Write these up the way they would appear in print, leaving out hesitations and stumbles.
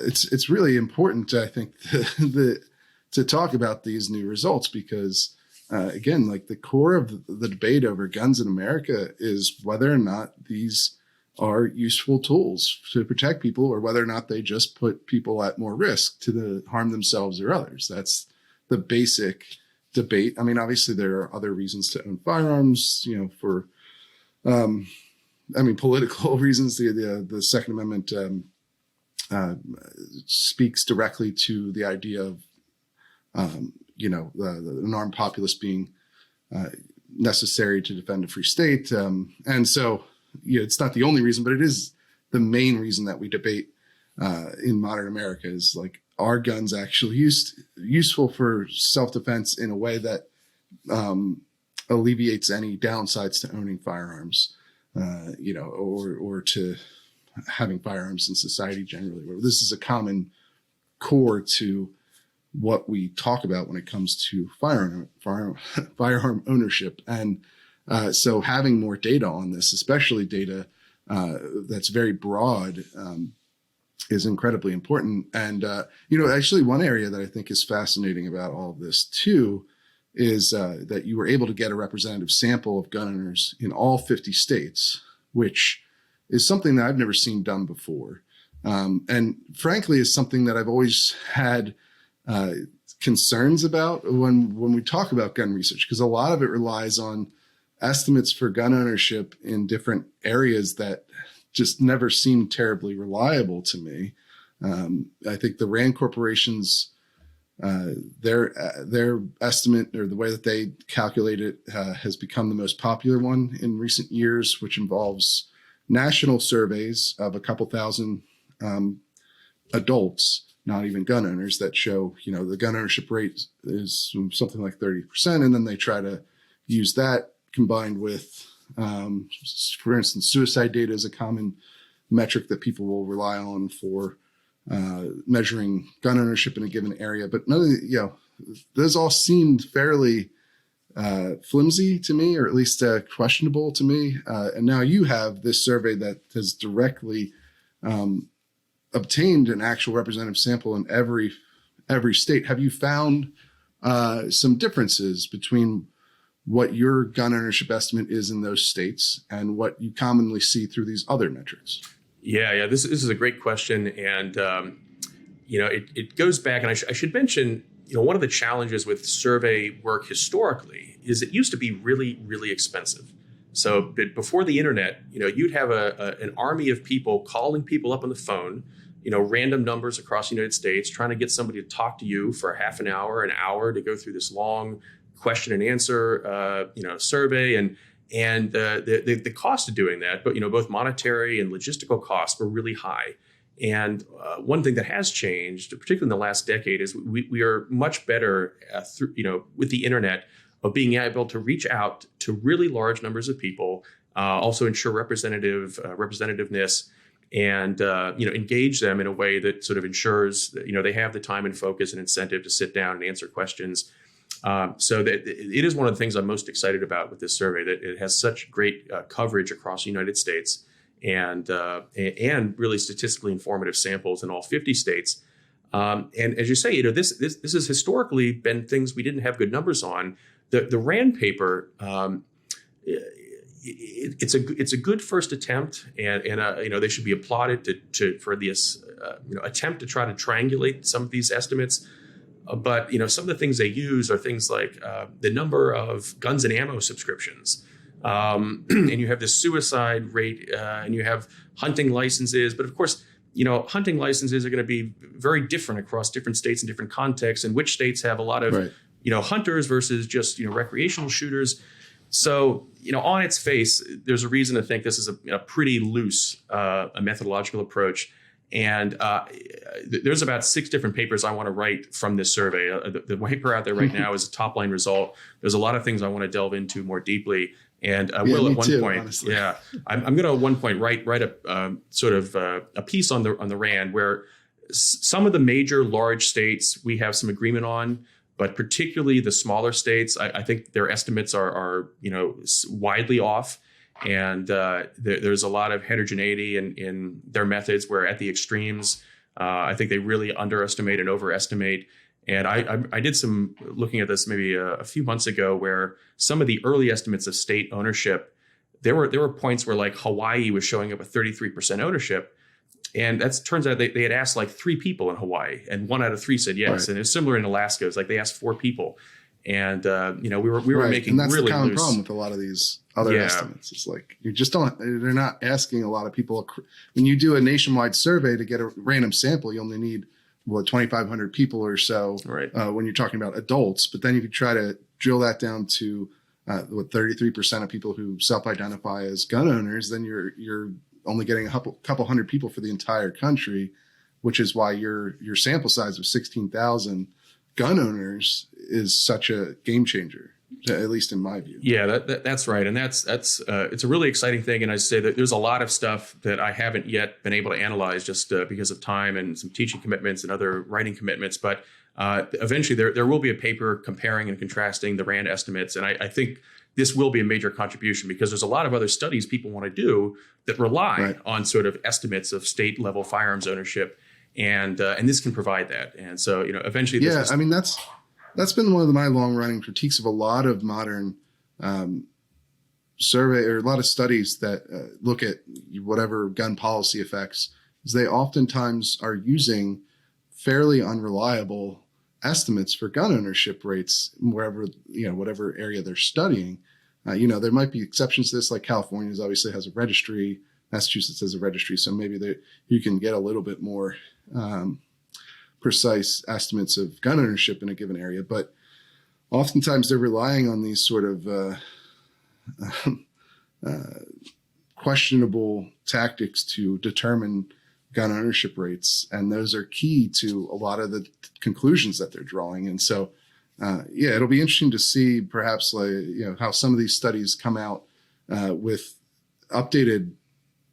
it's really important, I think, to talk about these new results because, again, like the core of the debate over guns in America is whether or not these are useful tools to protect people or whether or not they just put people at more risk to harm themselves or others. That's the basic debate. I mean, obviously there are other reasons to own firearms, for, political reasons. The Second Amendment speaks directly to the idea of, an armed populace being necessary to defend a free state. And so, it's not the only reason, but it is the main reason that we debate in modern America is like, are guns actually useful for self-defense in a way that alleviates any downsides to owning firearms, or to having firearms in society generally. This is a common core to what we talk about when it comes to firearm ownership. And so having more data on this, especially data that's very broad, is incredibly important. And, actually one area that I think is fascinating about all of this too is that you were able to get a representative sample of gun owners in all 50 states, which is something that I've never seen done before. And frankly, is something that I've always had concerns about when we talk about gun research, because a lot of it relies on estimates for gun ownership in different areas that just never seemed terribly reliable to me. I think the RAND corporations, their estimate or the way that they calculate it has become the most popular one in recent years, which involves national surveys of a couple thousand adults, not even gun owners, that show, the gun ownership rate is something like 30%. And then they try to use that combined with, for instance, suicide data is a common metric that people will rely on for measuring gun ownership in a given area. But none of the, those all seemed fairly flimsy to me, or at least questionable to me. And now you have this survey that has directly obtained an actual representative sample in every state. Have you found some differences between what your gun ownership estimate is in those states and what you commonly see through these other metrics? Yeah. This is a great question. And, it goes back, and I should mention, one of the challenges with survey work historically is it used to be really, really expensive. So before the internet, you'd have an army of people calling people up on the phone, random numbers across the United States, trying to get somebody to talk to you for half an hour to go through this long question and answer, survey, and the cost of doing that, but both monetary and logistical costs were really high. And one thing that has changed, particularly in the last decade, is we are much better with the internet of being able to reach out to really large numbers of people, also ensure representativeness, and engage them in a way that sort of ensures that they have the time and focus and incentive to sit down and answer questions. So that it is one of the things I'm most excited about with this survey, that it has such great coverage across the United States and really statistically informative samples in all 50 states. And as you say, this has historically been things we didn't have good numbers on. The RAND paper, it's a good first attempt, and they should be applauded for this attempt to try to triangulate some of these estimates. But some of the things they use are things like the number of guns and ammo subscriptions, and you have this suicide rate, and you have hunting licenses. But of course, hunting licenses are going to be very different across different states and different contexts, and which states have a lot of right. Hunters versus just recreational shooters. So on its face, there's a reason to think this is a pretty loose a methodological approach. And there's about 6 different papers I want to write from this survey. The paper out there right now is a top line result. There's a lot of things I want to delve into more deeply. And I will at one point, honestly. I'm going to at one point write a sort of a piece on the RAND where some of the major large states we have some agreement on, but particularly the smaller states, I think their estimates are widely off. And there's a lot of heterogeneity in their methods, where at the extremes, I think they really underestimate and overestimate. And I did some looking at this maybe a few months ago, where some of the early estimates of state ownership, there were points where like Hawaii was showing up with 33% ownership. And that turns out they had asked like 3 people in Hawaii, and 1 out of 3 said yes. Right. And it's similar in Alaska. It's like they asked 4 people, and we were Right. making and that's really the common loose. problem with a lot of these other estimates. It's like you just don't. They're not asking a lot of people. When you do a nationwide survey to get a random sample, you only need 2,500 people or so. Right. When you're talking about adults, but then if you try to drill that down to 33% of people who self-identify as gun owners, then you're only getting a couple hundred people for the entire country, which is why your sample size of 16,000 gun owners is such a game changer, at least in my view. Yeah, that's right, and that's it's a really exciting thing. And I say that there's a lot of stuff that I haven't yet been able to analyze just because of time and some teaching commitments and other writing commitments. But eventually, there will be a paper comparing and contrasting the RAND estimates, and I think this will be a major contribution, because there's a lot of other studies people want to do that rely on sort of estimates of state level firearms ownership, and this can provide that. And so, eventually, I mean, that's been one of my long running critiques of a lot of modern survey, or a lot of studies that look at whatever gun policy effects, is they oftentimes are using fairly unreliable estimates for gun ownership rates wherever, whatever area they're studying. There might be exceptions to this, like California obviously has a registry, Massachusetts has a registry, so maybe you can get a little bit more precise estimates of gun ownership in a given area. But oftentimes they're relying on these sort of questionable tactics to determine gun ownership rates, and those are key to a lot of the conclusions that they're drawing. And so, it'll be interesting to see perhaps how some of these studies come out with updated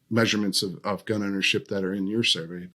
measurements of gun ownership that are in your survey.